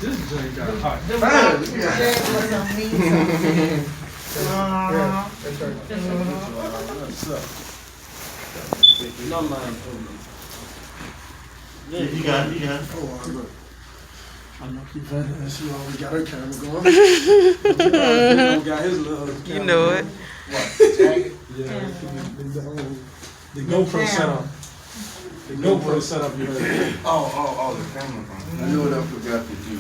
This joint got hot. The Fine, rock yeah. jack was on me. Yeah, that's right. What's up? No mind for me. Yeah, you got it. Oh, look. I know keep that. She always got her camera going. Got his little You know it. What? Jacket? Yeah. The GoPro setup. The GoPro setup you heard. Oh, the camera phone. I know what I forgot to do.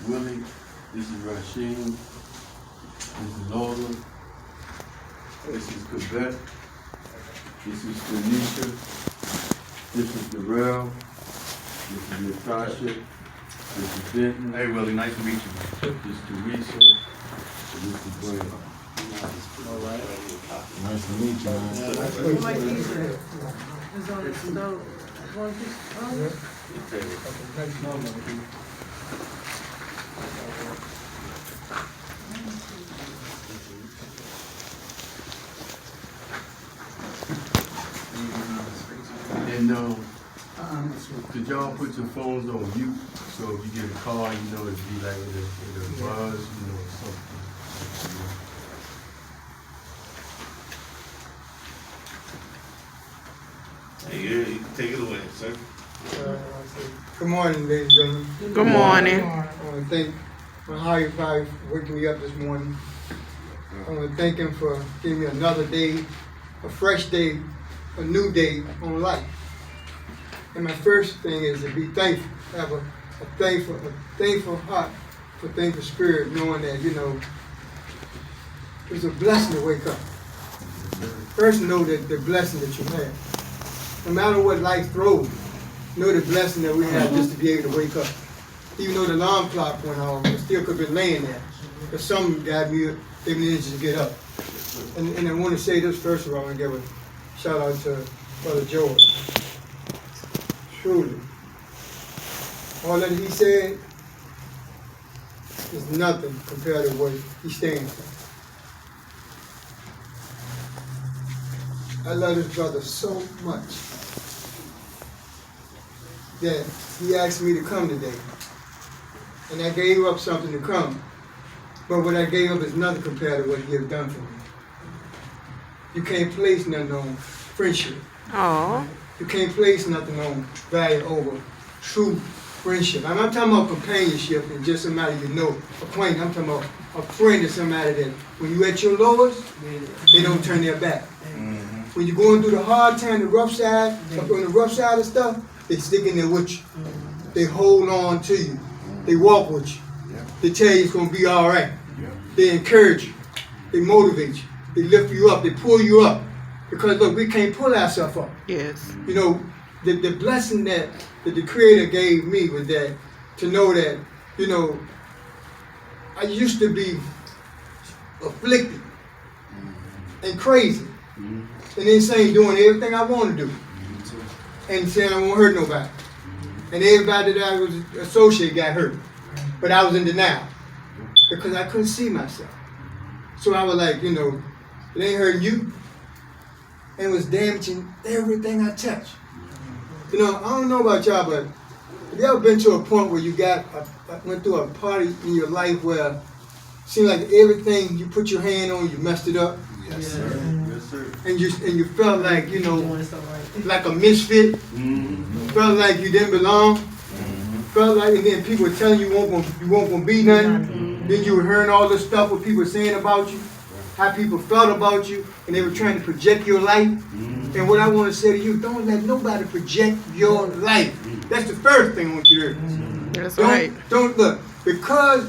Willie, this is Rasheen, this is Lola, this is Quebec, this is Tanisha, this is Darrell, this is Natasha, this is Denton. Hey Willie, nice to meet you. This is Teresa, and this is Gwen. Nice to meet you, man. Like he said, it's on the stove. One piece. And could y'all put your phones on mute, so if you get a call, you know it'd be like it'll buzz, you know, or something. Hey, yeah, you can take it away, sir. Good morning, ladies and gentlemen. Good morning. I want to thank my higher power for waking me up this morning. I want to thank him for giving me another day, a fresh day, a new day on life. And my first thing is to be thankful, have a thankful heart, a thankful spirit, knowing that, you know, it's a blessing to wake up. First, know that the blessing that you have. No matter what life throws, know the blessing that we have just to be able to wake up. Even though the alarm clock went off, I still could have been laying there. But something got me able to get up. And I want to say this first of all, and give a shout out to Brother George. Truly, all that he said is nothing compared to what he stands for. I love this brother so much that he asked me to come today. And I gave up something to come. But what I gave up is nothing compared to what he has done for me. You can't place nothing on friendship. Oh. You can't place nothing on value over true friendship. I'm not talking about companionship and just somebody you know, acquaintance. I'm talking about a friend is somebody that when you at your lowest, they don't turn their back. When you're going through the hard time, the rough side, up on the rough side of stuff, they stick in there with you. They hold on to you. They walk with you. They tell you it's going to be all right. They encourage you. They motivate you. They lift you up. They pull you up. Because look, we can't pull ourselves up. Yes. You know, the blessing that the Creator gave me was that to know that, you know, I used to be afflicted and crazy. And then saying doing everything I want to do. And saying I won't hurt nobody. And everybody that I was associated got hurt. But I was in denial. Because I couldn't see myself. So I was like, you know, it ain't hurting you. And it was damaging everything I touched. You know, I don't know about y'all, but have you ever been to a point where you went through a party in your life where it seemed like everything you put your hand on, you messed it up? Yes, sir. Yes, sir. And you felt like, you know, like a misfit. Felt like you didn't belong. Felt like, and then people were telling you you weren't gonna be nothing. Then you were hearing all this stuff what people were saying about you, how people felt about you, and they were trying to project your life. And what I want to say to you, don't let nobody project your life. That's the first thing I want you to hear. That's right. Don't look, because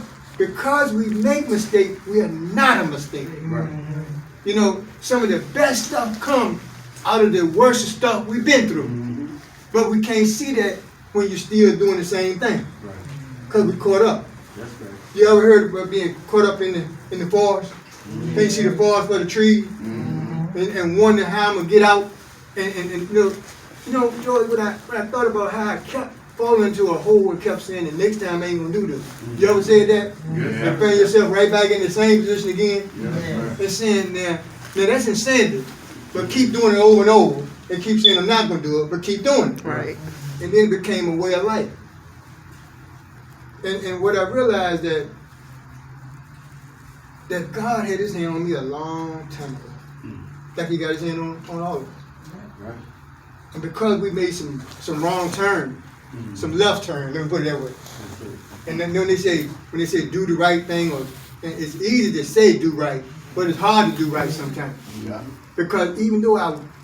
we make mistakes, we are not a mistake. You know, some of the best stuff comes out of the worst stuff we've been through. But we can't see that when you're still doing the same thing. Because we caught up. That's right. You ever heard about being caught up in the forest? Can't see the forest for the trees? And wonder how I'm going to get out? And you know, George, when I thought about how I kept falling into a hole and kept saying, the next time I ain't going to do this. You ever said that? Yeah. And find yourself right back in the same position again? Yeah. And saying, now that's insanity. But keep doing it over and over. and keep saying I'm not gonna do it, but keep doing it. Right. And then it became a way of life. And what I realized that God had his hand on me a long time ago. Like he got his hand on all of us. Right. And because we made some wrong turn, some left turn, let me put it that way. And then when they say do the right thing, or it's easy to say do right, but it's hard to do right sometimes. Yeah. Because even though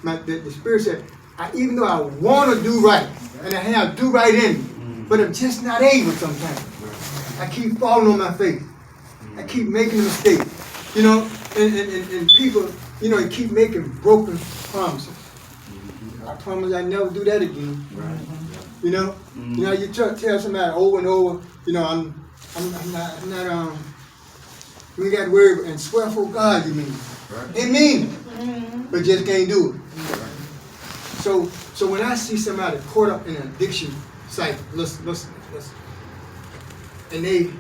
the Spirit said, even though I want to do right, and I have do right in me, but I'm just not able sometimes. I keep falling on my face. I keep making a mistake. You know, and people, you know, keep making broken promises. I promise I never do that again. Right. You know, you know, you tell somebody over and over, you know, I'm not you ain't got to worry and swear for God, you mean. Right. It mean it, but just can't do it. So when I see somebody caught up in an addiction cycle, listen, and they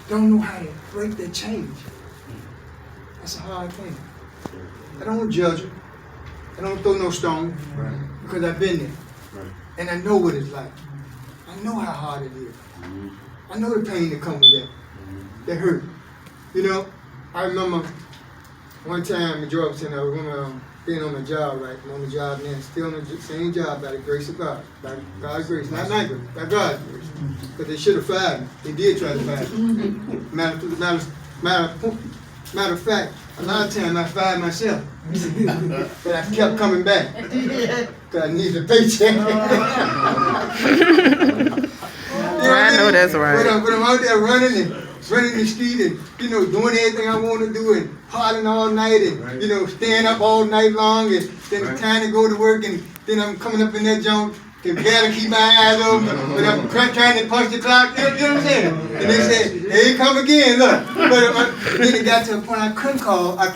don't know how to break that change, that's a hard thing. I don't judge them. I don't throw no stone, Right. because I've been there. Right. And I know what it's like. I know how hard it is. I know the pain that comes with that. That hurt. You know, I remember one time in Georgetown, I remember being on my job, right? I'm on the job now, still on the same job by the grace of God. By God's grace, not my grace, by God's grace. Because they should have fired me. They did try to fire me. Matter of fact, a lot of times I fired myself. But I kept coming back. Because I needed a paycheck. I know that's right. But I'm out there running the street and, you know, doing everything I want to do and hollering all night and, you know, staying up all night long and then trying to go to work and then I'm coming up in that junk and barely keep my eyes open, but I'm trying to punch the clock, you know what I'm saying? And they said, here you come again, look. But then it got to a point I couldn't come, I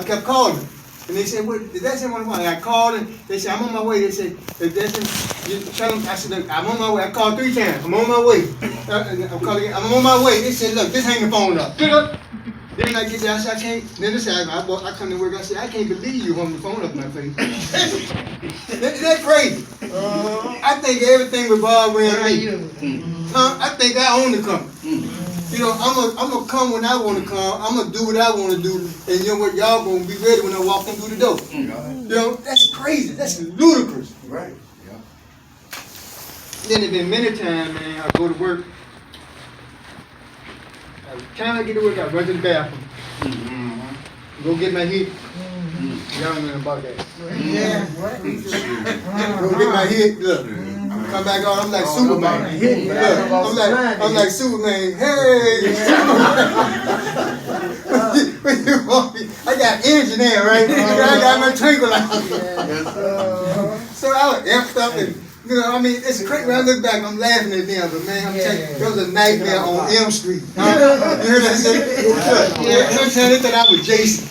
kept calling. And they said, what, did that say one point? I called and they said, I'm on my way. They said, if that's you tell them, I said, look, I'm on my way. I called 3 times. I'm on my way. I'm on my way. They said, look, just hang the phone up. Pick up. Then I get there, I said, I can't. Then they said, I come to work, I said, I can't believe you hung the phone up in my face. That's crazy. I think everything revolves around me. I think I own the company. You know, I'm gonna come when I want to come. I'm gonna do what I want to do, and you know what? Y'all gonna be ready when I walk in through the door. You know, that's crazy. That's ludicrous. Right. Yeah. Then there's been many times, man, I go to work. By the time I get to work, I run to the bathroom. Go get my heat. Y'all know about that. Yeah. Go get my heat. Look. Come back on, I'm like Superman. Look, I'm like Superman. Hey! I got energy there, right? I got my tranquilizer. So I was amped up and, you know, I mean, it's crazy. When I look back, I'm laughing at them, but man, I'm telling you, there was a nightmare on Elm Street. You heard that shit? Sometimes they thought I was Jason.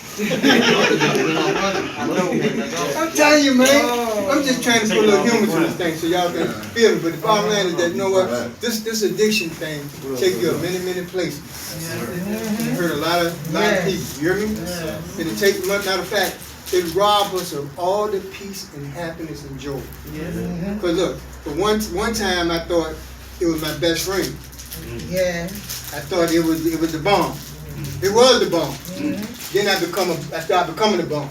I'm telling you, man. I'm just trying to put a little humor to this thing so y'all can feel it. But the bottom line is that, you know what? This addiction thing take you many places. You hurt a lot of people. You hear me? And it takes, matter of fact, it robs us of all the peace and happiness and joy. Because look, for one time I thought it was my best friend. Yeah. I thought it was the bomb. It was the bomb. Then I started becoming the bomb.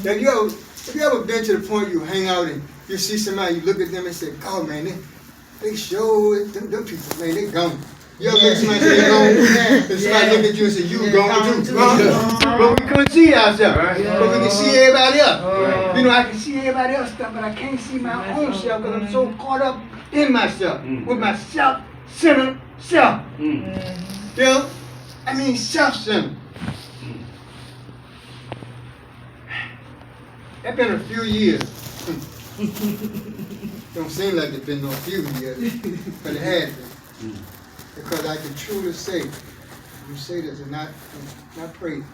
Now, have you ever been to the point you hang out and you see somebody, you look at them and say, God, man, they show them people, man, they gone. You ever met somebody say they gone? And somebody look at you and say, you gone too. But we couldn't see ourselves. But we can see everybody else. You know, I can see everybody else stuff, but I can't see my own self because I'm so caught up in myself, with my self-centered self. You know? I mean, self-centered. It's been a few years. Don't seem like it's been no few years, but it has been. Because I can truly say, you say this and not praise.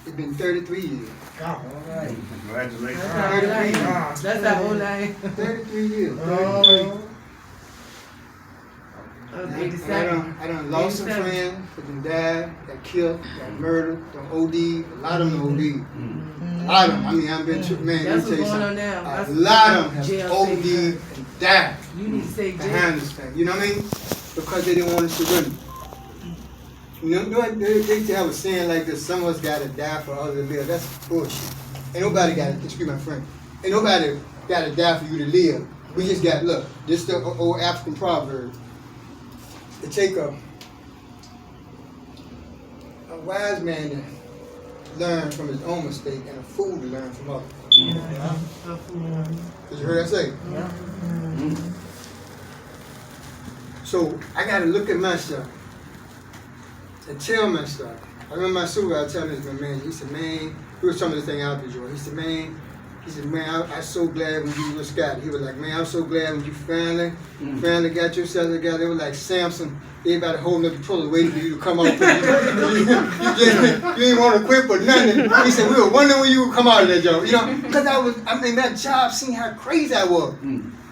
It's been 33 years. All right. Congratulations. That's our whole life. 33 years. I done lost some 87. friends, but them died, got killed, got murdered, them OD, a lot of them OD. A lot of them, I mean, I've been to, man, let me That's tell you what's going on something. now. A That's lot of them jail have state OD time. and died You need to say jail. behind this thing, you know what I mean? Because they didn't want to surrender. You know what, they used to have a saying like this, some of us gotta die for others to live. That's bullshit. Ain't nobody gotta, excuse my friend, ain't nobody gotta die for you to live. We just got, look, this the old African proverb. It take a wise man to learn from his own mistake and a fool to learn from others. Did you hear that say? So I gotta look at myself and tell myself. I remember my supervisor telling this man, he said, man, he was telling me this thing out there, Joy. He said, man, I'm so glad when you were Scott. He was like, man, I'm so glad when you finally got yourself together. It was like Samson, everybody holding up the pillow waiting for you to come out. You didn't want to quit for nothing. He said, we were wondering when you would come out of that job. You know, because that job, seeing how crazy I was.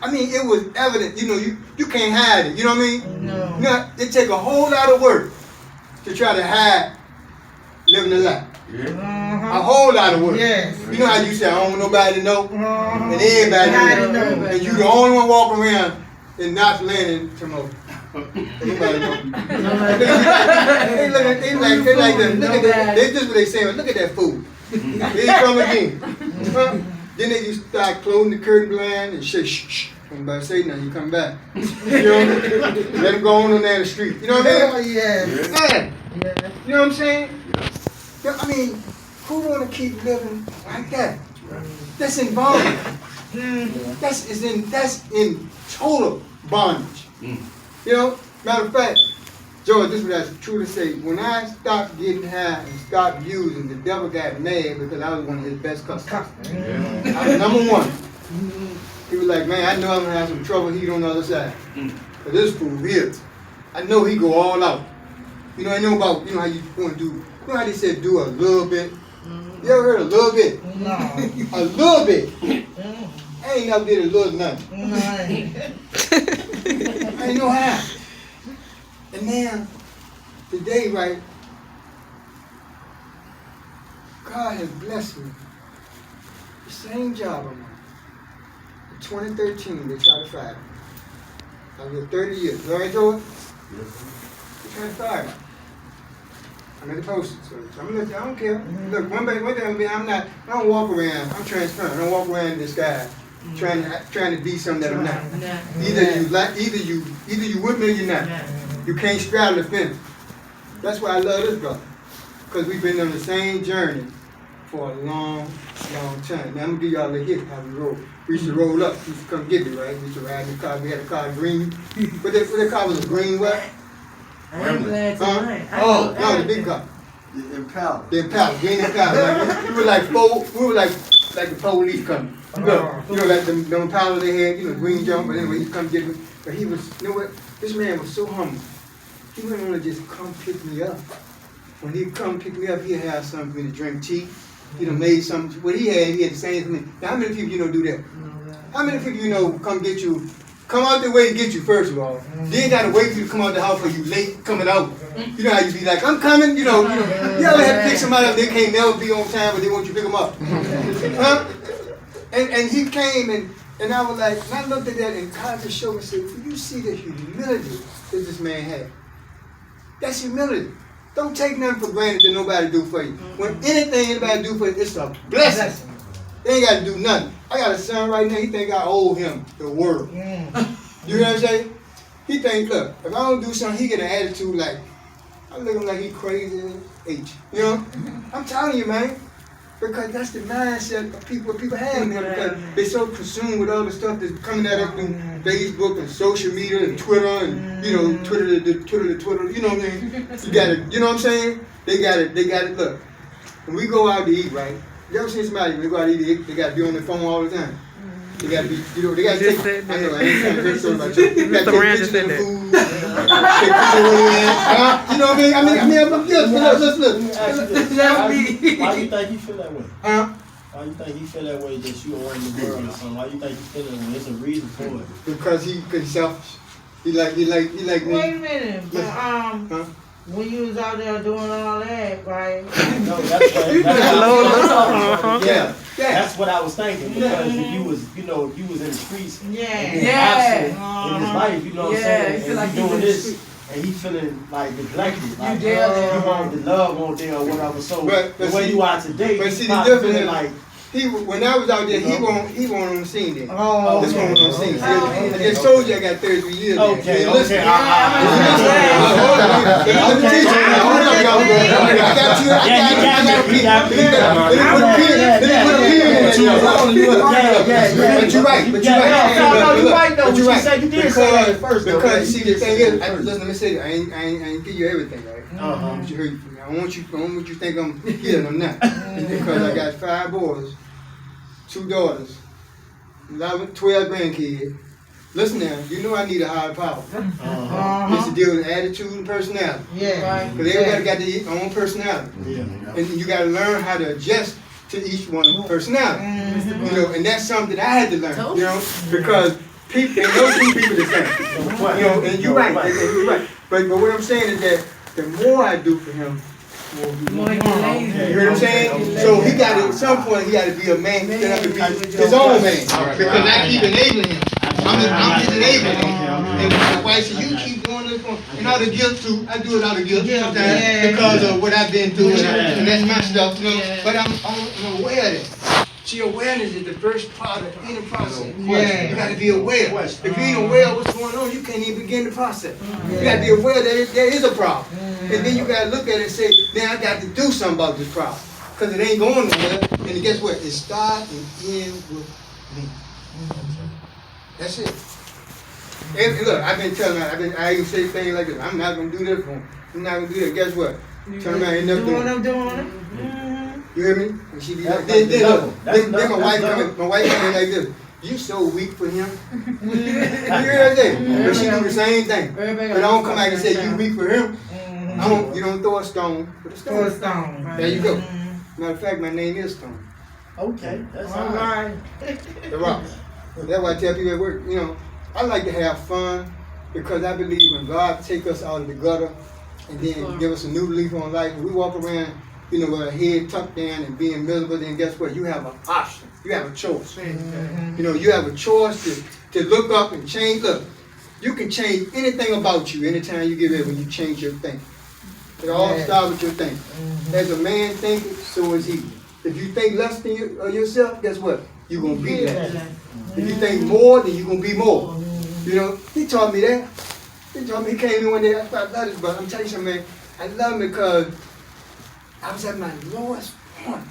I mean, it was evident, you know, you can't hide it, you know what I mean? No. You know, it take a whole lot of work to try to hide living a life. A whole lot of work. Yes. You know how you say, I don't want nobody to know, and everybody know. And you the only one walking around in North Landing tomorrow. Nobody know. They like that. Look at that. They just what they saying. Look at that fool. Here he come again. Then they used to start closing the curtain blind and say, shh, shh. Don't nobody say nothing. You come back. You know, let him go on down the street. You know what I mean? Yeah. You know what I'm saying? Yeah, I mean, who want to keep living like that? That's in bondage. That's in total bondage. You know, matter of fact, George, this is what I truly say. When I stopped getting high and stopped using, the devil got mad because I was one of his best customers. I was number one. He was like, man, I know I'm gonna have some trouble heat on the other side. But this fool here, I know he go all out. You know, I know about, you know how you want to do, you know how they said do a little bit? You ever heard a little bit? No. A little bit. I ain't never did a little nothing. I ain't know how. And now, today, right, God has blessed me. The same job I'm on. In 2013, they tried to fire me. I was here 30 years. You know what I told? They tried to fire me. I'm in the posted, so I'm gonna let you, I don't care. Look, one day I don't walk around, I'm transparent. I don't walk around in this guy trying to be something that I'm not. Either you with me or you're not. You can't straddle the fence. That's why I love this brother. Because we've been on the same journey for a long, long time. Now I'm gonna give y'all a hit how we roll. We used to roll up, he used to come get me, right? We used to ride in the car, we had a car green. What that car was a green what? I'm glad tonight. Oh, no, the big car. The Impala. The Impala, green Impala. Like, we were like the police coming. Look, you know, like the Impala they had, you know, green jump, but anyway, he come get me. But he was, you know what? This man was so humble. He wouldn't want to just come pick me up. When he'd come pick me up, he'd have something for me to drink tea. He done made something. What he had the same for me. Now, how many people you know do that? How many people you know come get you, come out their way to get you, first of all. Then gotta wait for you to come out the house for you late coming out. You know how you be like, I'm coming, you ever have to pick somebody up, they can't never be on time, but they want you to pick them up. Huh? And he came and I was like, and I looked at that and God just showed me, said, you see the humility that this man had. That's humility. Don't take nothing for granted that nobody do for you. When anything anybody do for you, it's a blessing. They ain't got to do nothing. I got a son right now, he think I owe him the world. You hear what I'm saying? He think, look, if I don't do something, he get an attitude like, I look at him like he crazy as H. You know? I'm telling you, man. Because that's the mindset of people have now, because they're so consumed with all the stuff that's coming at us through Facebook and social media and Twitter and, you know, Twitter, you know what I mean? You gotta, you know what I'm saying? They got it, look, when we go out to eat, right? You ever seen somebody, when they go out to eat, they gotta be on their phone all the time. They gotta be, you know, they gotta take, I know, I ain't trying to take story about you. They gotta take pictures of the food, take pictures of where they at, you know what I mean? Look. Why you think he feel that way? Huh? Why you think he feel that way that you are in the world or something? Why you think he feel that way? There's a reason for it. Because he's selfish. You like me? Wait a minute, but, Huh? when you was out there doing all that, right? No, that's Yeah. That's what I was thinking, because if you was, you know, if you was in the streets and Yeah. being absent in his life, you know what I'm saying, and you doing this, and he feeling like neglected, like there. you want the love on there or whatever. So But the way see- you are today, but you see, the probably difference feeling is- like When I was out there, he won't on the scene then. Oh, This one on the scene. okay. I just told you I got 33 years. there. okay, You listen. okay, Hold on, I'm the teacher. Hold up, y'all. I got you. I got a piece. Let me put a pin in there. But you're right. But you're right. No, you're right though. But you're You right. said you did say that at first, though. Because see, the You thing said is, that first. listen, let me say that. I ain't give you everything, right? Uh-huh. But you heard, I don't want you to think I'm here. I'm not. Because I got 5 boys, 2 daughters, 11, 12 grandkids. Listen now, you know I need a higher power. Just to deal with attitude and personality. Yeah. Because everybody got their own personality. Yeah. And you got to learn how to adjust to each one's personality. You know, and that's something I had to learn. You know, because people, and those 2 people the same. You know, and you're right. And you're right. But what I'm saying is that the more I do for him, More you lazy. you hear what I'm saying? So he got to, at some point, he got to be a man, he got to be his own man. Because I keep enabling him. I'm just enabling him. And my wife said, you keep doing this one. And out of guilt too, I do it out of guilt sometimes because of what I've been through and that's my stuff, you know. But I'm aware of it. See, awareness is the first part of any process. Yeah. You got to be aware. If you ain't aware of what's going on, you can't even begin the process. You got to be aware that there is a problem. And then you got to look at it and say, now I got to do something about this problem. Because it ain't going nowhere. And guess what? It starts and ends with me. That's it. And look, I've been telling her, I even say things like this. I'm not going to do this for him. I'm not going to do that. Guess what? Turn around and end up doing it. Doing it. You hear me? And she be like, That's then look, that's then my wife come in like this. You so weak for him. You hear that? But she do the same thing. But I don't come out and say you weak for him. You don't throw a stone with a Throw a stone. stone. There you go. Matter of fact, my name is Stone. Okay, that's All all right. right. The Rock. That's why I tell people at work, you know, I like to have fun because I believe when God take us out of the gutter and then give us a new leaf on life, we walk around, you know, with our head tucked down and being miserable, then guess what? You have an option. You have a choice. You know, you have a choice to look up and change. Look, you can change anything about you anytime you get ready when you change your thinking. It all starts with your thinking. As a man thinketh, so is he. If you think less than yourself, guess what? You're going to be less. If you think more, then you're going to be more. You know, he taught me that. He told me, he came in one day, I thought, I love this brother. I'm telling you something, man. I love him because I was at my lowest point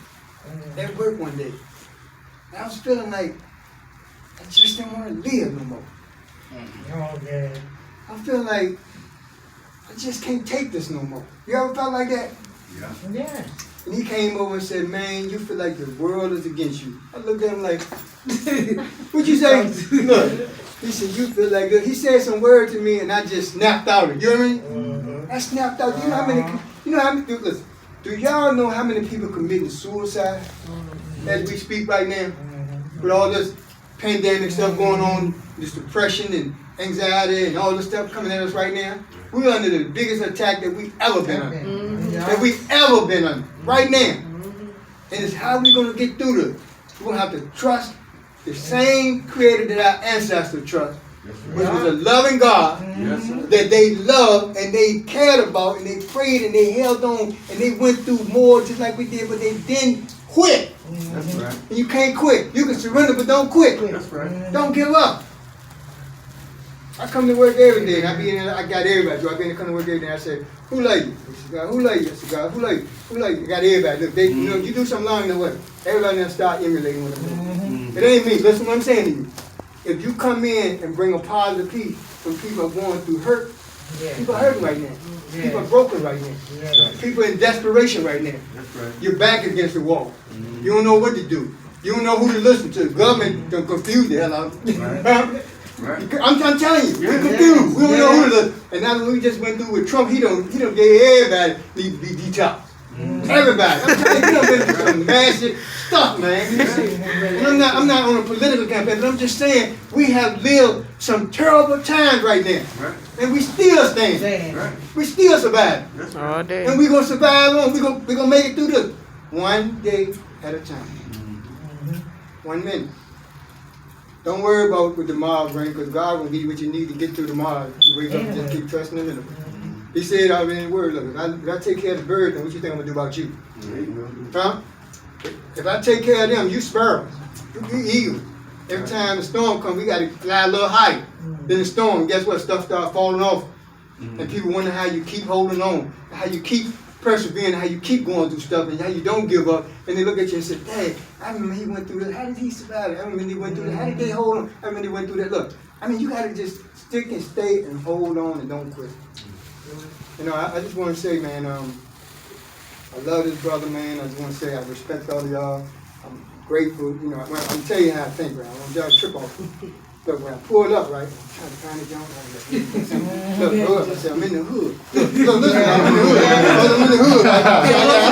at work one day. And I was feeling like I just didn't want to live no more. Okay. I feel like I just can't take this no more. You ever felt like that? Yeah. And he came over and said, man, you feel like the world is against you. I looked at him like, what'd you say? Look, he said, you feel like this. He said some word to me and I just snapped out of it. You know what I mean? I snapped out. You know how many, listen, do y'all know how many people committing suicide as we speak right now? With all this pandemic stuff going on, this depression and anxiety and all this stuff coming at us right now. We're under the biggest attack that we ever been under. That we ever been under. Right now. And it's how we gonna get through this. We're gonna have to trust the same creator that our ancestors trust, which was a loving God that they loved and they cared about and they prayed and they held on and they went through more just like we did, but they didn't quit. That's right. And you can't quit. You can surrender, but don't quit. That's right. Don't give up. I come to work every day and I be in there, I got everybody. So I be in there, come to work every day and I say, who love you? I said, God, who love you? I said, God, who love you? Who love you? I got everybody. Look, they, you know, you do something long the way. Everybody then start emulating one another. It ain't me. Listen what I'm saying to you. If you come in and bring a positive peace when people are going through hurt, people are hurting right now. People are broken right now. People in desperation right now. That's right. Your back against the wall. You don't know what to do. You don't know who to listen to. The government done confused the hell out of you. Right. I'm telling you, we're confused. We don't know who to listen. And now we just went through with Trump, he don't gave everybody need to be detoxed. Everybody. I'm telling you, been through some massive stuff, man. And I'm not on a political campaign, but I'm just saying we have lived some terrible times right now. Right. And we still stand. Right. We still survive. That's All right. day. And we're gonna survive on. We're gonna make it through this. One day at a time. 1 minute. Don't worry about what the tomorrow brings, because God will give you what you need to get through tomorrow. You wake up and just keep trusting Him in it. He said already in the word, look, if I take care of the bird, then what you think I'm gonna do about you? Huh? If I take care of them, you sparrows, you eagles. Every time the storm comes, we gotta fly a little higher than the storm. Guess what? Stuff starts falling off. And people wonder how you keep holding on, how you keep persevering, how you keep going through stuff, and how you don't give up. And they look at you and say, Dad, I remember he went through that. How did he survive it? I remember he went through that. How did they hold on? I remember he went through that. Look, I mean, you gotta just stick and stay and hold on and don't quit. You know, I just want to say, man, I love this brother, man. I just want to say I respect all of y'all. I'm grateful. You know, I'm telling you how I think, right? I want y'all to trip off. Look, when I pulled up, right, I'm trying to find the junk right here. Look, I said, I'm in the hood. Look, listen, I'm in the hood. I'm in the hood. Right?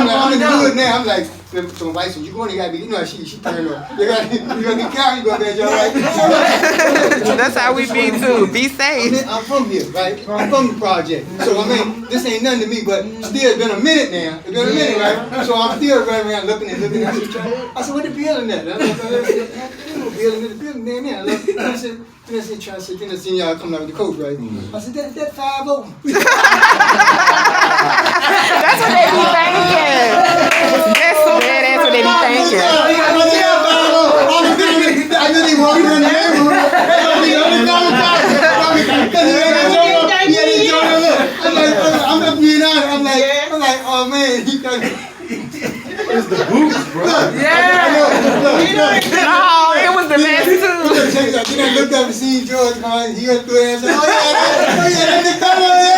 I'm in the hood now. I'm like, so my wife said, you going, you gotta be, you know, she turned up. You gotta be careful, you go there, y'all, right? That's how we be too. Be safe. I'm from here, right? I'm from the project. So, I mean, this ain't nothing to me, but still, it's been a minute now. It's been a minute, right? So I'm still running around looking and looking. I said, what the building at? I said, no building, the building down there. I said, then I seen y'all coming out with the coach, right? I said, that 5-0. That's what they be thinking. That's what they be thinking. I knew they walking around the neighborhood. I'm not being honest. I'm like, oh man, he got It's the boots, bro. Yeah. No, it was the last two. Then I looked up and seen George, man. He went through there and said, oh yeah, that's the color, yeah.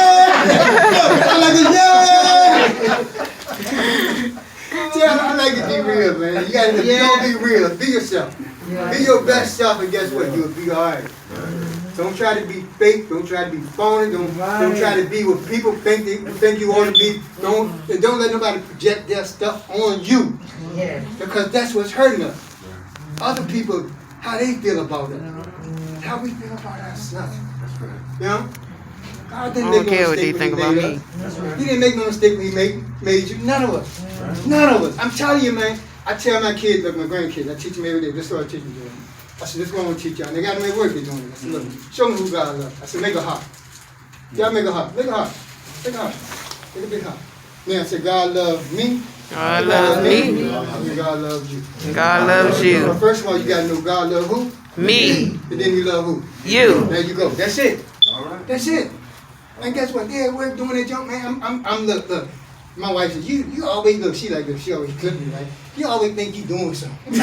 I like to be real, man. You gotta be real. Be yourself. Be your best self, and guess what? You'll be alright. Don't try to be fake. Don't try to be phony. Don't try to be what people think you ought to be. Don't let nobody project their stuff on you. Yeah. Because that's what's hurting us. Other people, how they feel about it. How we feel about ourselves. That's right. You know? God I didn't don't make no care what they mistake think when about he me. made us. He didn't make no mistake when he made you. None of us. None of us. I'm telling you, man. I tell my kids, like my grandkids, I teach them every day. This is what I teach them. I said, this is what I'm going to teach y'all. And they got to make work they're doing it. I said, look, show me who God loves. I said, make a heart. Y'all make a heart. Make a heart. Make a heart. Make a big heart. Then I said, God loves me. God loves me. And God loves you. God loves Well, you. first of all, you got to know God loves who? Me. And then you love who? You. There you go. That's it. All right. That's it. And guess what? Yeah, we're doing that junk, man. I'm look. My wife says, you always look. She like this. She always clip me, right? You always think you doing something. You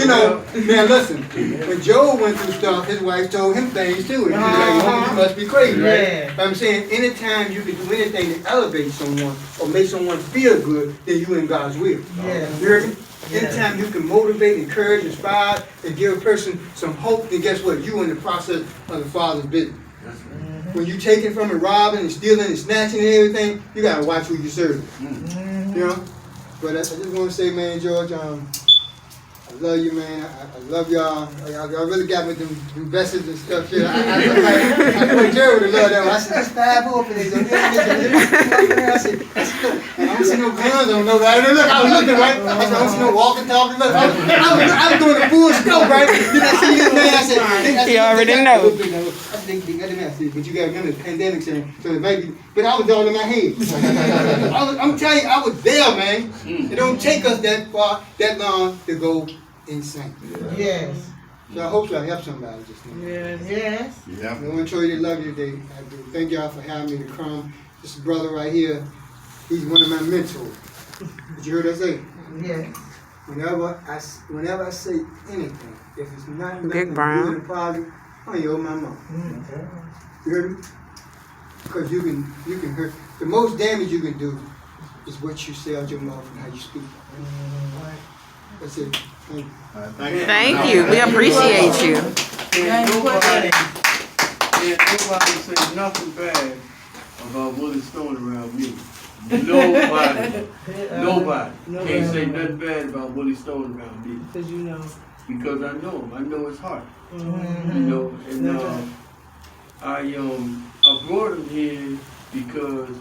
know, man, listen. When Joe went through stuff, his wife told him things too. And she's like, you must be crazy, right? Yeah. But I'm saying, anytime you can do anything to elevate someone or make someone feel good, then you in God's will. Yeah. You hear me? Anytime you can motivate, encourage, inspire, and give a person some hope, then guess what? You in the process of the Father's business. That's right. When you taking from and robbing and stealing and snatching and everything, you gotta watch who you serve. You know? But I just want to say, man, George, I love you, man. I love y'all. Y'all really got me them investors and stuff here. I told Jerry to love that one. I said, that's 5-0 for this. I said, I don't see no guns on nobody. Look, I was looking, right? I said, I don't see no walking, talking. Look, I was doing the full scope, right? Then I see this man, I said, He already know. I think they got him out, but you got to remember the pandemic, so it might be, but I was all in my head. I'm telling you, I was there, man. It don't take us that far, that long to go insane. Yes. So I hope I help somebody just now. Yes. I want to show you they love you today. I do. Thank y'all for having me to come. This brother right here, he's one of my mentors. Did you hear that say? Yes. Whenever I say anything, if it's not Big nothing Brown. good and positive, I'm gonna owe my mouth. You heard me? Because you can hurt. The most damage you can do is what you say out your mouth and how you speak. That's it. Thank you. Thank you. We appreciate you. Nobody say nothing bad about Willie Stone around me. Nobody can't say nothing bad about Willie Stone around me. Because you know. Because I know him. I know his heart. Mm-hmm. You know, and I brought him here because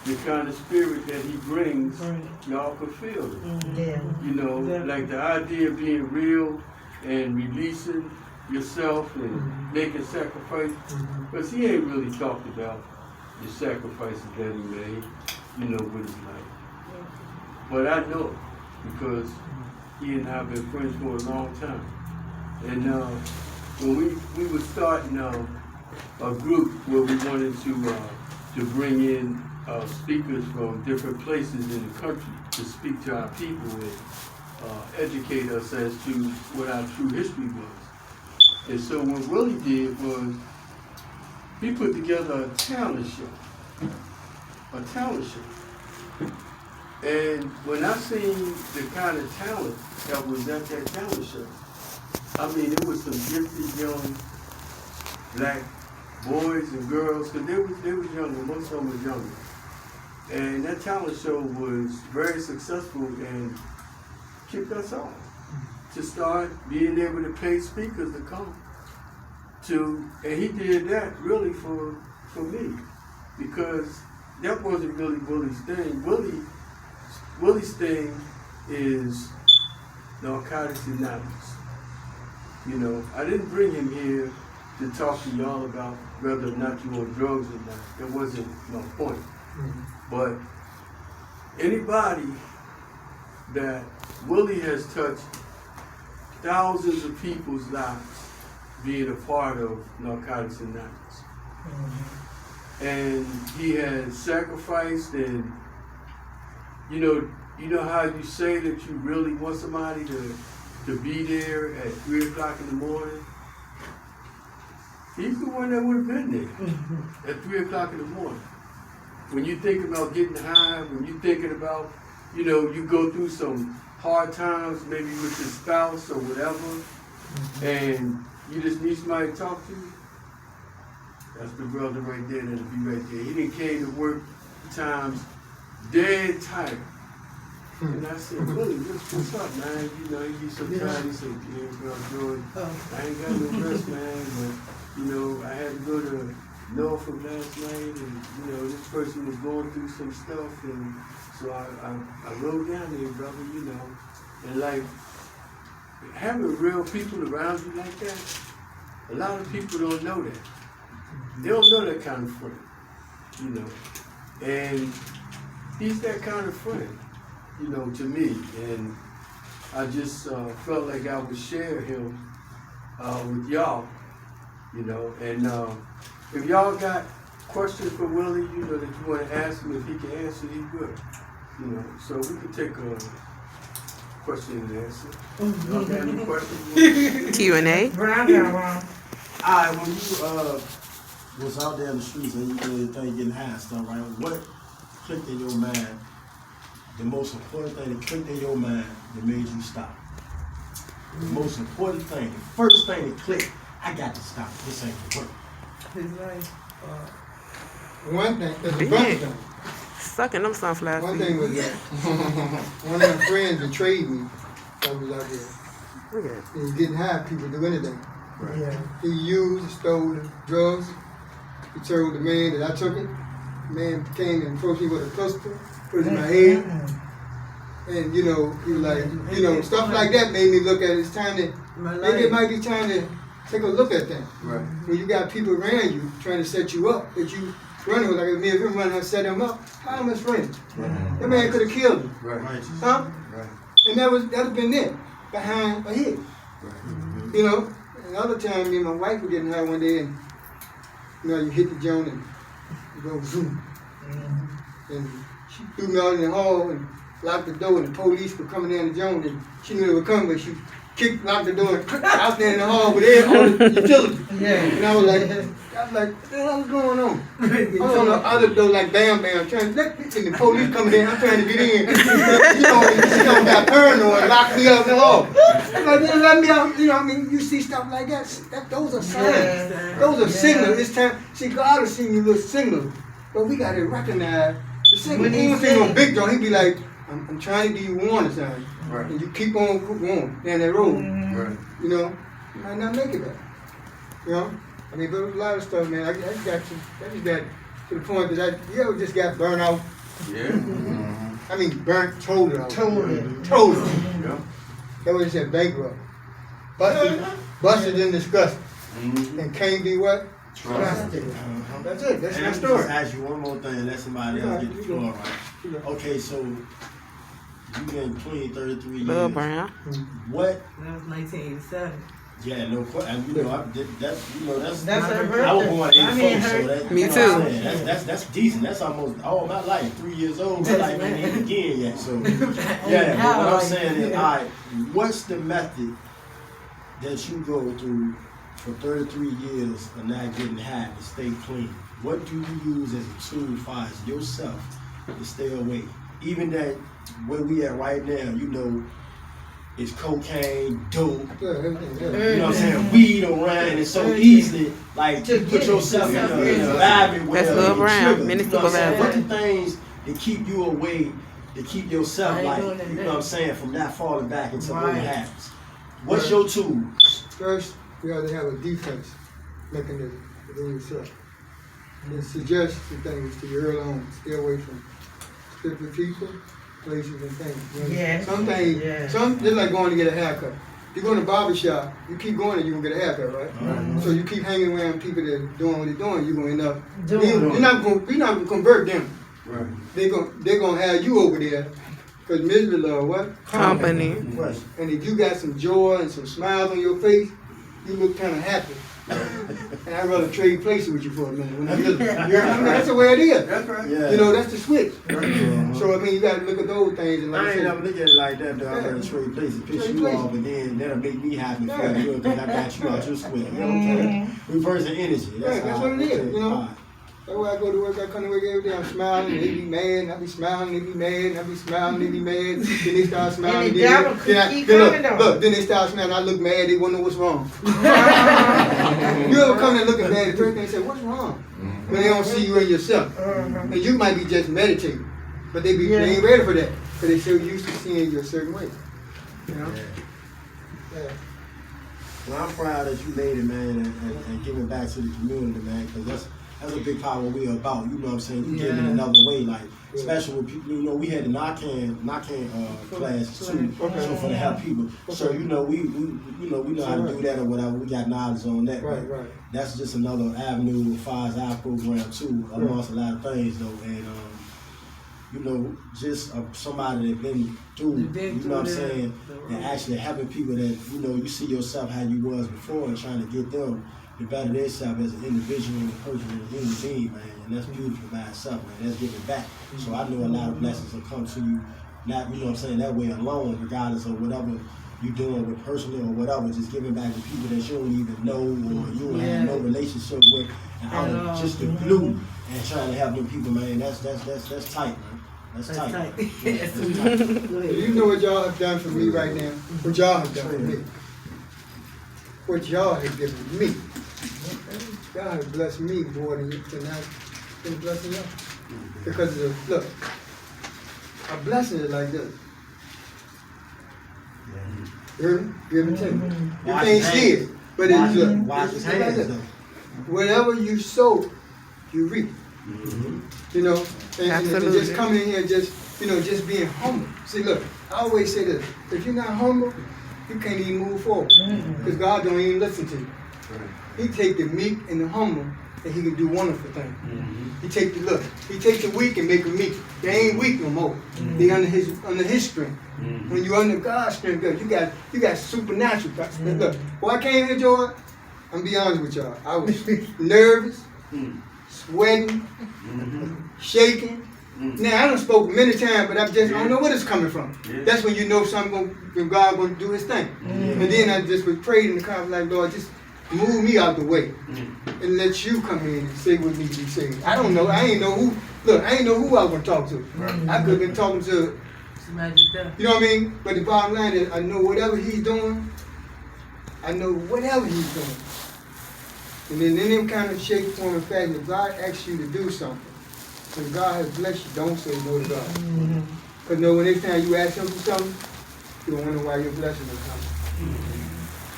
the kind of spirit that he brings, y'all could feel it. Mm-hmm. You know, like the idea of being real and releasing yourself and making sacrifice. Because he ain't really talked about the sacrifices that he made, you know, with his life. But I know because he and I have been friends for a long time. And when we were starting a group where we wanted to bring in speakers from different places in the country to speak to our people and educate us as to what our true history was. And so what Willie did was he put together a talent show. A talent show. And when I seen the kind of talent that was at that talent show, I mean, it was some gifted young black boys and girls, because they was younger, most of them was younger. And that talent show was very successful and kicked us off to start being able to pay speakers to come to, and he did that really for me, because that wasn't really Willie's thing. Willie's thing is Narcotics Anonymous. You know, I didn't bring him here to talk to y'all about whether or not you're on drugs or not. That wasn't my point. But anybody that Willie has touched thousands of people's lives being a part of Narcotics Anonymous. And he has sacrificed, and you know how you say that you really want somebody to be there at 3 o'clock in the morning? He's the one that would have been there at 3 o'clock in the morning. When you think about getting high, when you thinking about, you go through some hard times, maybe with your spouse or whatever, and you just need somebody to talk to, that's the brother right there that'll be right there. He didn't came to work times dead tired. And I said, Willie, what's up, man? He'd be so tired. He said, yeah, bro, George, I ain't got no rest, man, but, I had to go to Norfolk last night, and, this person was going through some stuff, and so I rode down there, brother, and like, having real people around you like that, a lot of people don't know that. They don't know that kind of friend, and he's that kind of friend, to me, and I just felt like I would share him with y'all, and if y'all got questions for Willie, that you want to ask him, if he can answer, he will, so we can take a question and answer. Y'all got any questions? Q&A. Brown got one. Alright, when you was out there in the streets and you did everything getting high and stuff, right? What clicked in your mind? The most important thing that clicked in your mind that made you stop. The most important thing, the first thing that clicked, I got to stop. This ain't gonna work. His life. One thing, there's a bunch of things. Sucking them sunflower One seeds. thing was that one of my friends betrayed me. I was out there. Look at it. And getting high, people do anything. Right. Yeah. He used, stole the drugs. He told the man that I took it. The man came and approached me with a pistol, put it in my head. And, he was like, stuff like that made me look at it. It's time to, maybe it might be time to take a look at that. Right. When you got people around you trying to set you up, that you running with, like me, if him running and set him up, how am I running? That man could have killed him. Right. Huh? Right. And that'd have been it, behind a hit. Right. Another time, me and my wife were getting high one day, and you hit the joint and you go zoom. And she threw me out in the hall and locked the door, and the police were coming down the joint, and she knew they were coming, but she locked the door, and out there in the hall with all the utility. And I was like, what the hell is going on? I was on the other door like bam, trying to, and the police coming in, I'm trying to get in. She got paranoid, locked me up in the hall. I'm like, let me out, you see stuff like that, those are signs. Those are signals. It's time, see, God has seen you little signals but we gotta recognize the singer. When He he don't say no sing. big joint. He be like, I'm trying to do you one or something. Right. And you keep on going down that road. Right. You know, you might not make it back. You know? I mean, but a lot of stuff, man, I just got to the point that you ever just got burnt out. Yeah. I mean, burnt totally out. Totally. Yeah. That was just bankrupt. Busted and disgusted. And can't be what? Trusted. That's it. That's And my let me story. just ask you one more thing and let somebody else get the floor right. Okay, so you been clean 33 years. Lil Brown. What? That was 1987. Yeah, no question. You know, that's That's her I was birthday. born in I mean, 84, so her. that, Me you know too. what I'm saying? That's decent. That's almost all my life. 3 years old, my life ain't even again yet. So yeah, but what I'm saying is, all right, what's the method that you go through for 33 years of not getting high to stay clean? What do you use as a tool for yourself to stay away? Even that where we at right now, you know, it's cocaine, dope, Yeah, everything, yeah. you know what I'm saying, weed around, and it's so easily, like, To you put get yourself in yourself an in. environment where That's you Lil Brown, trigger, Minister you know what I'm saying? Supervisor. What the things that keep you away, to keep yourself, I ain't like, doing that you know now. what I'm saying, from not falling back into old Right. habits? What's your tool? First, you have to have a defense mechanism within yourself. And suggest the things to you early on. Stay away from different people, places, and things. You know? Yeah. Some things, Yeah. just like going to get a haircut. You go in a barber shop, you keep going and you're going to get a haircut, right? So you keep hanging around people that are doing what they're doing, you're going to end up, you're not going to convert them. Right. They're going to have you over there because misery love what? Company. Question. And if you got some joy and some smiles on your face, you look kind of happy. And I'd rather trade places with you for a minute. When I'm looking. I mean, that's the way it is. That's right. Yeah. You know, that's the switch. Yeah. So, I mean, you got to look at those things. And like I I ain't said, never look at it like that, though. I'm gonna trade places, piss Trade you places. off, and then that'll make me happy for Yeah. you because I got you out your sweat. You know what I'm saying? Reversing energy. Right, that's how what it is, okay, you know? all right. that's why I go to work. I come to work every day. I'm smiling. They be mad. And I be smiling. They be mad. And I be smiling. They be mad. Then they start smiling. And the then devil then keep then coming though. look, then they start smiling. I look mad. They want to know what's wrong. You ever come there looking mad? The first thing they say, what's wrong? When they don't see you in yourself. And you might be just meditating. But they they ain't ready for that. Because they so used to seeing you a certain way. You know? Yeah. Well, I'm proud that you made it, man, and giving back to the community, man, because that's a big part of what we're about. You know what I'm saying? You give it another way, like, especially with people, you know, we had the Narcan class too, so for to help people. So, you know, we know how to do that or whatever. We got knowledge on that. Right, but right. That's just another avenue as far as our program too, amongst a lot of things though. And, you know, just somebody that been through, you know what I'm saying, and actually helping people that, you know, you see yourself how you was before and trying to get them to better themselves as an individual and a person and a human being, man. And that's beautiful by itself, man. That's giving back. So I know a lot of blessings will come to you, not, you know what I'm saying, that way alone, regardless of whatever you're doing with personally or whatever, just giving back to people that you don't even know or you don't have no relationship with, and out of just the blue and trying to help them people, man. That's tight, man. That's tight. Yeah, that's tight. You know what y'all have done for me right now? What y'all have done for me? What y'all have given me? Y'all have blessed me more than I've been blessing y'all. Because look, a blessing is like this. You heard me? Give and take. You can't see it, but it's Wash like hands, this. though. Whatever you sow, you reap. You know, and Absolutely. just coming in here, just being humble. See, look, I always say this: if you're not humble, you can't even move forward, because God don't even listen to you. He take the meek and the humble, and He can do wonderful things. He take the weak and make them meek. They ain't weak no more. They under His strength. When you under God's strength, you got supernatural. Look, when I came here, Joy, I'm be honest with y'all. I was nervous, sweating, shaking. Now I done spoke many times, but I don't know where it's coming from. That's when you know when God gonna do His thing. And then I just was prayed in the car, like, Lord, just move me out the way and let you come in and say what needs to be said. I don't know. I ain't know who. Look, I ain't know who I was gonna talk to. I could have been talking to, you know what I mean. But the bottom line is, I know whatever He's doing. I know whatever He's doing. And then in them kind of shape, form, and fashion, if God asks you to do something, when God has blessed you, don't say no to God. Because no, when next time you ask him for something, you don't wonder why your blessing is coming.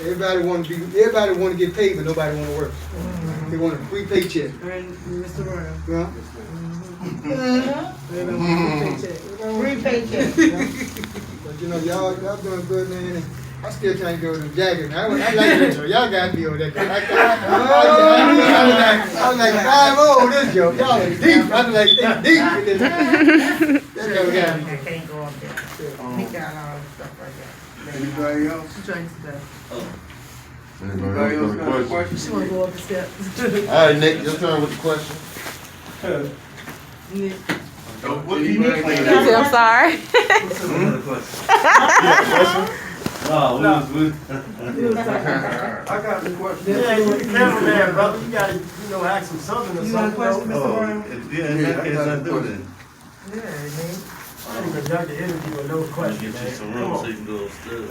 Everybody want to get paid, but nobody want to work. They want a free paycheck. And Mr. Brown. Yeah? They don't want a paycheck. Free paycheck. But you know, y'all doing good, man. And I still trying to go to the jacket. I like that joke. Y'all got to be on that joke. I was like 5-0 this joke. Y'all are deep. I was like deep with this. That joke got me. I can't go up there. He got all the stuff right there. Anybody else? She drank today. Anybody else got a question? She wanna go up the steps. All right, Nick, your turn with the question. Nick. What do you mean? Anybody got I'm sorry. What's another question? No, we You was talking. I got the question. Yeah, you the cameraman, brother. You gotta, ask him something or You got a something. question, Mr. Oh, Brown? yeah, in that case, I do then. Yeah, man. I ain't even done the interview with no I'll question, get you man. some Come room so on. you can go upstairs.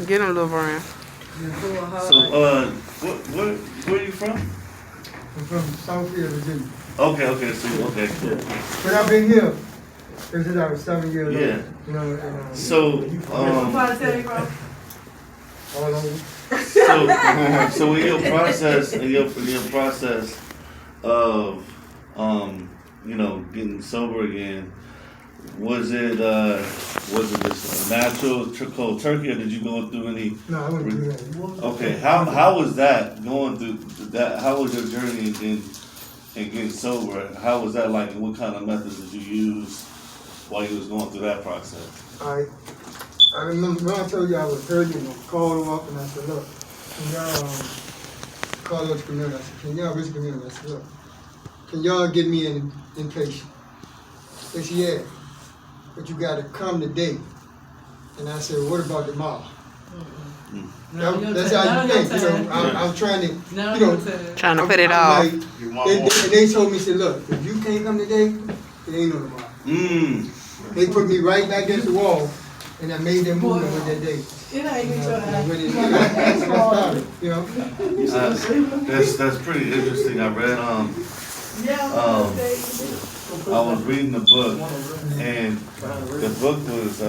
Get him, little Brown. So, where you from? I'm from Southfield, Virginia. Okay, so, okay, cool. But I've been here since I was 7 years old. Yeah. You know, and, So, Somebody tell you, bro. all over. so in your process, of, getting sober again, was it just a natural cold turkey, or did you go through any? No, I wouldn't do that. Okay, how was that going through that? How was your journey in getting sober? How was that like? And what kind of methods did you use while you was going through that process? I remember when I told you I was hurting, I called them up and I said, look, can y'all call those community? I said, can y'all reach the community? I said, look, can y'all get me an inpatient? They said, yeah, but you gotta come today. And I said, what about tomorrow? That's how you think, you know, I'm trying to, Now you know, Trying to put it I'm off. like, and they told me, said, look, if you can't come today, it ain't no tomorrow. They put me right back against the wall, and I made that movement with that day. It ain't even your And when it, ass. I started, you know. That's pretty interesting. I read I was reading the book, and the book was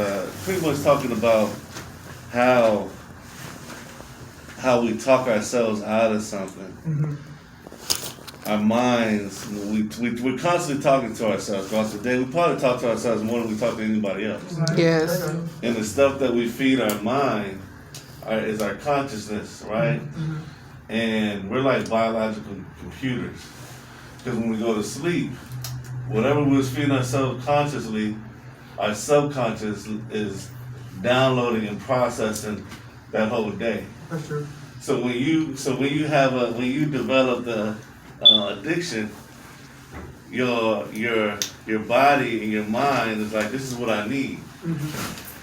pretty much talking about how we talk ourselves out of something. Our minds, we're constantly talking to ourselves throughout the day. We probably talk to ourselves more than we talk to anybody else. Yes. And the stuff that we feed our mind is our consciousness, right? And we're like biological computers. Because when we go to sleep, whatever we was feeding ourselves consciously, our subconscious is downloading and processing that whole day. That's true. So when you develop the addiction, your body and your mind is like, this is what I need.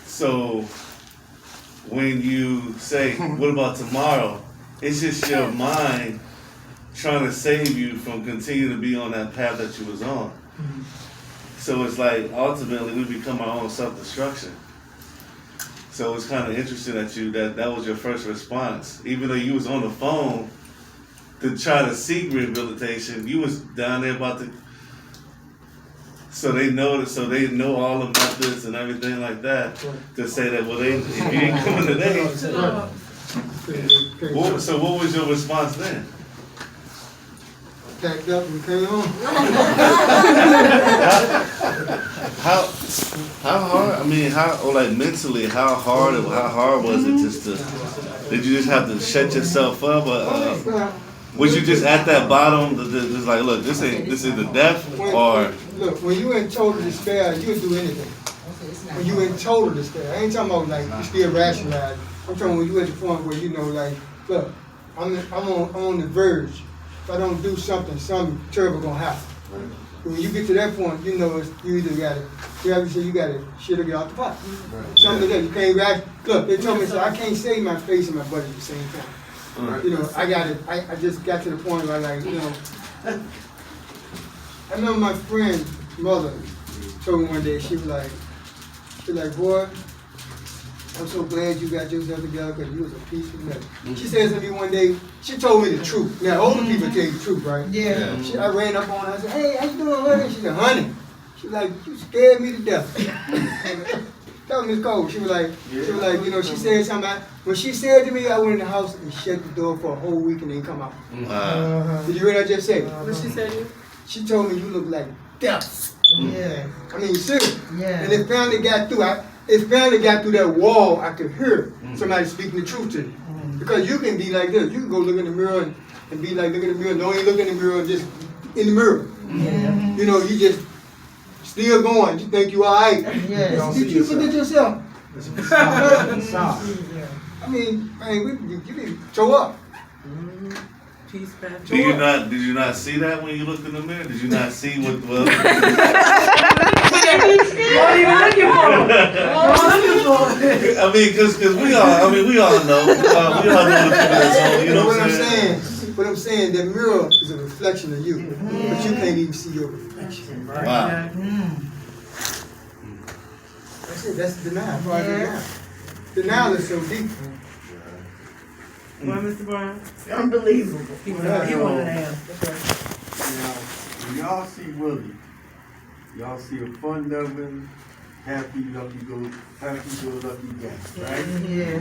So when you say, what about tomorrow? It's just your mind trying to save you from continuing to be on that path that you was on. So it's like, ultimately, we become our own self-destruction. So it's kind of interesting that was your first response. Even though you was on the phone to try to seek rehabilitation, you was down there about to. So they know all the methods and everything like that to say that, well, if you ain't coming today. So what was your response then? Packed up and came on. How hard? I mean, mentally, how hard was it just to? Did you just have to shut yourself up, was you just at that bottom? Just like, look, this is the death, or Look, when you in total despair, you can do anything. When you in total despair, I ain't talking about like you still rationalize. I'm talking when you at the point where you know, like, look, I'm on the verge. If I don't do something terrible gonna happen. When you get to that point, you know you either gotta shit or get out the pot. Something like that. You can't look, they told me so I can't save my face and my butt at the same time. You know, I just got to the point where like, you know, I remember my friend's mother told me one day, she was like, boy, I I'm so glad you got yourself together because you was a peaceful man. She said to me one day, she told me the truth. Now, older people tell you the truth, right? Yeah. I ran up on her and said, hey, how you doing, honey? She said, honey. She was like, you scared me to death. Tell me Miss Cole. She was like, you know, she said something about, when she said to me, I went in the house and shut the door for a whole week and didn't come out. Wow. Did you hear what I just said? What she said to you? She told me you look like death. Yeah. I mean, serious. Yeah. And it finally got through. It finally got through that wall. I could hear somebody speaking the truth to me. Because you can be like this. You can go look in the mirror and be like, look in the mirror. Don't even look in the mirror, just in the mirror. Yeah. You know, you just still going. You think you all right. Yes. You forget yourself. It's a facade. It's a facade. I mean, man, you can show up. Peace, man. Did you not see that when you looked in the mirror? Did you not see what well What are you looking for? I mean, cause we all know. We all know the people that's on, you know what I'm saying? What I'm saying, that mirror is a reflection of you. But you can't even see your reflection. Wow. That's it, that's denial. Part of denial. Denial is so deep. What, Mr. Brown? Unbelievable. He wanted to ask. Now, when y'all see Willie, y'all see a fun-loving, happy-go-lucky guy, right? Yeah.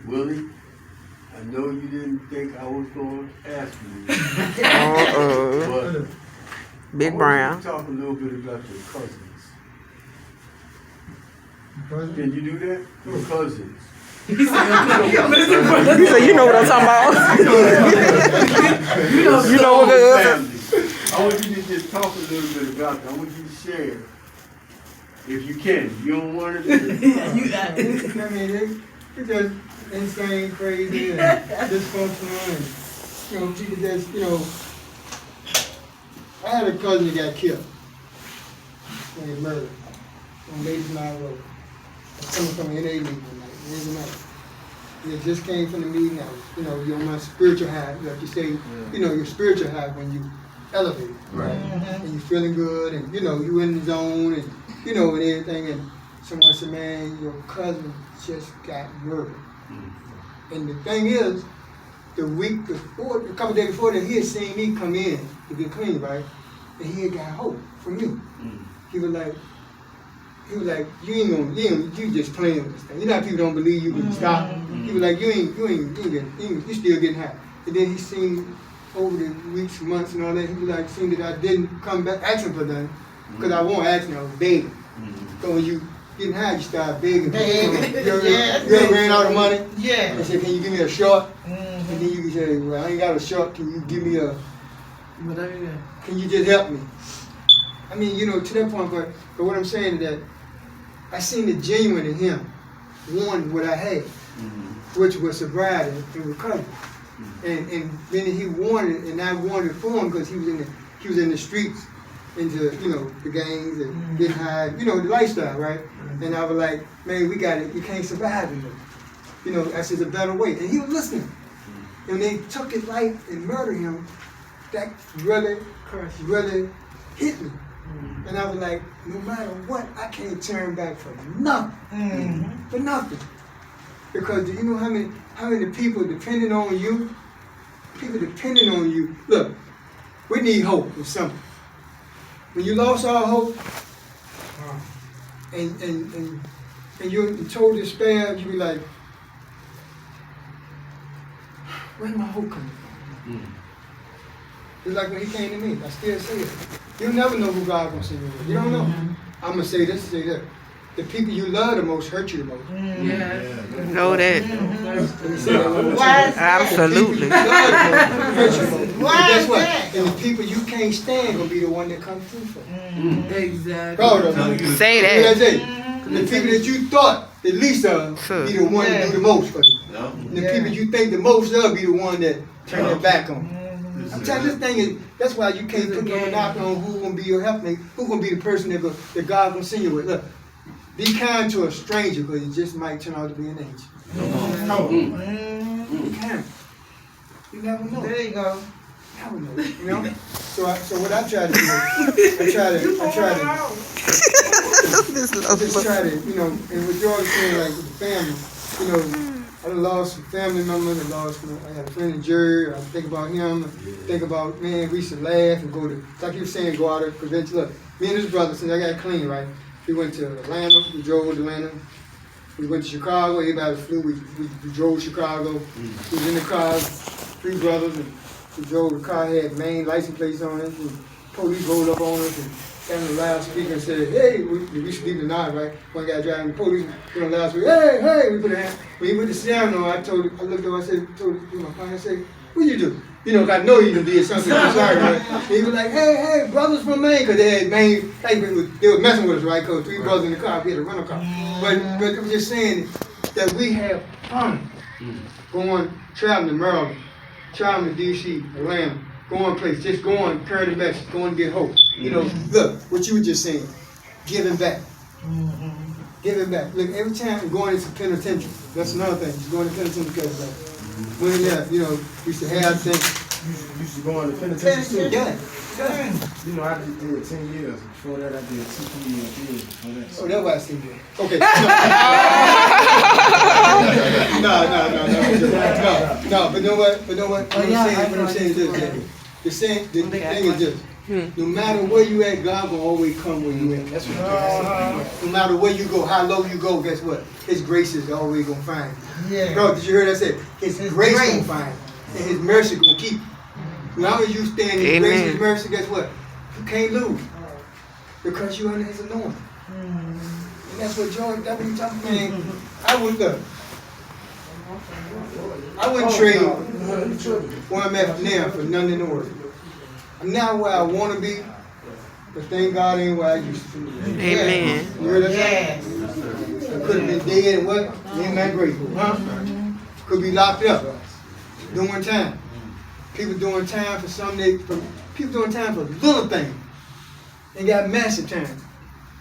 Willie, I know you didn't think I was going to ask you this, but Big I want Brown. you to talk a little bit about your cousins. Can you do that? Your cousins. So you know what I'm talking about. You know what Family. I want you to just talk a little bit about that. I want you to share. If you can. You don't want to do it. I mean, it's just insane, crazy, and dysfunctional, and, you know, people just, you know, I had a cousin that got killed. And murdered on Ladies Mile Road. I was coming from NA meeting one night, Wednesday night. And it just came from the meeting. You know, you're on my spiritual high, like you say, you know, your spiritual high when you elevate, right? And you're feeling good, and, you know, you in the zone, and, you know, and everything, and someone said, man, your cousin just got murdered. And the thing is, the week before, a couple days before that, he had seen me come in to get clean, right? And he had got hope from me. He was like, you just playing with this thing. You know how people don't believe you can stop. He was like, you still getting high. And then he seen over the weeks, months, and all that. He was like, seen that I didn't come back asking for nothing, because I won't ask him. I was begging. So when you getting high, you start begging. You ever ran out of money? Yeah. They said, can you give me a short? And then you can say, well, I ain't got a short. Can you give me a? Whatever you got. Can you just help me? I mean, you know, to that point, but what I'm saying is that I seen the genuine in him, wanting what I had, which was sobriety and recovery. And then he wanted, and I wanted for him because he was in the streets, into, you know, the gangs and getting high, you know, the lifestyle, right? And I was like, man, we got it. You can't survive in this. You know, that's just a better way. And he was listening. And they took his life and murdered him. That really hit me. And I was like, no matter what, I can't turn back for nothing. For nothing. Because do you know how many people depending on you? People depending on you. Look, we need hope or something. When you lost all hope, and you're in total despair, you be like, where's my hope coming from? It's like when he came to me, I still say it. You never know who God gonna send you with. You don't know. I'm gonna say this, say that. The people you love the most hurt you the most. Know that. Let me say that one more Why time. is that? Absolutely. Hurt you the most. Why And guess is what? that? And the people you can't stand gonna be the one that come through for you. Exactly. God, Say what did I that. say? The people that you thought the least of be the one that do the most for you. And the people you think the most of be the one that turn their back on you. I'm telling you, this thing is, that's why you can't put no monopoly on who's gonna be your helpmate, who's gonna be the person that God gonna send you with. Look, be kind to a stranger, because it just might turn out to be an angel. Be kind. You never know. There you go. I don't know, you know? So what I try to do, I try to just try to, you know, and what you're always saying, like with the family, you know, I done lost some family members, I had a friend in Jerry, I think about him, think about, man, we used to laugh and go to, like you were saying, go out to convention. Look, me and his brother, since I got clean, right? We went to Atlanta, we drove to Atlanta. We went to Chicago, everybody flew, we drove to Chicago. We was in the car, 3 brothers, and we drove, the car had main license plates on it, and police rolled up on us and got on the loudspeaker and said, hey, we used to leave the night, right? One guy driving, the police put on the loudspeaker, hey, we put a hand. When he went to stand on, I looked at him, I said, told my client, I said, what you do? You know, I know he even did something, I'm sorry, right? And he was like, hey, brothers from Maine, because they had Maine, like, they were messing with us, right? Because 3 brothers in the car, we had a rental car. But I'm just saying that we have fun going, traveling to Maryland, traveling to DC, Atlanta, going places, just going, carrying the message, going to get hope. You know, look, what you were just saying, giving back. Giving back. Look, every time we're going into penitentiary, that's another thing, just going to penitentiary because like, when in there, you know, we used to have things. You used to go on the penitentiary too? Yeah. You know, I did 10 years. Before that, I did 2 years. Oh, that's why I seen that. Okay. No, but know what? What I'm saying is this, that the thing is this. No matter where you at, God will always come where you at. That's what I'm saying. No matter where you go, how low you go, guess what? His grace is always gonna find you. Yeah. Bro, did you hear that say? His grace gonna find you. And his mercy gonna keep you. As long as you stand in his grace and his mercy, guess what? You can't lose. Because you're under his anointing. And that's what George, that's what you talking about. Man, I wouldn't trade where I'm at now for nothing in the world. I'm not where I want to be, but thank God I ain't where I used to be. Amen. You heard that? Yes. I could have been dead and what? Ain't that grateful, huh? Could be locked up, doing time. People doing time for something, people doing time for little things. They got massive time.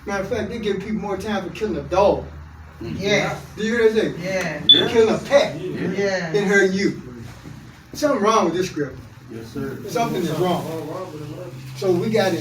Matter of fact, they give people more time for killing a dog. Yeah. Do you hear that thing? Yeah. Killing a pet Yeah. than hurting you. Something wrong with this script. Yes, sir. Something is wrong. So we got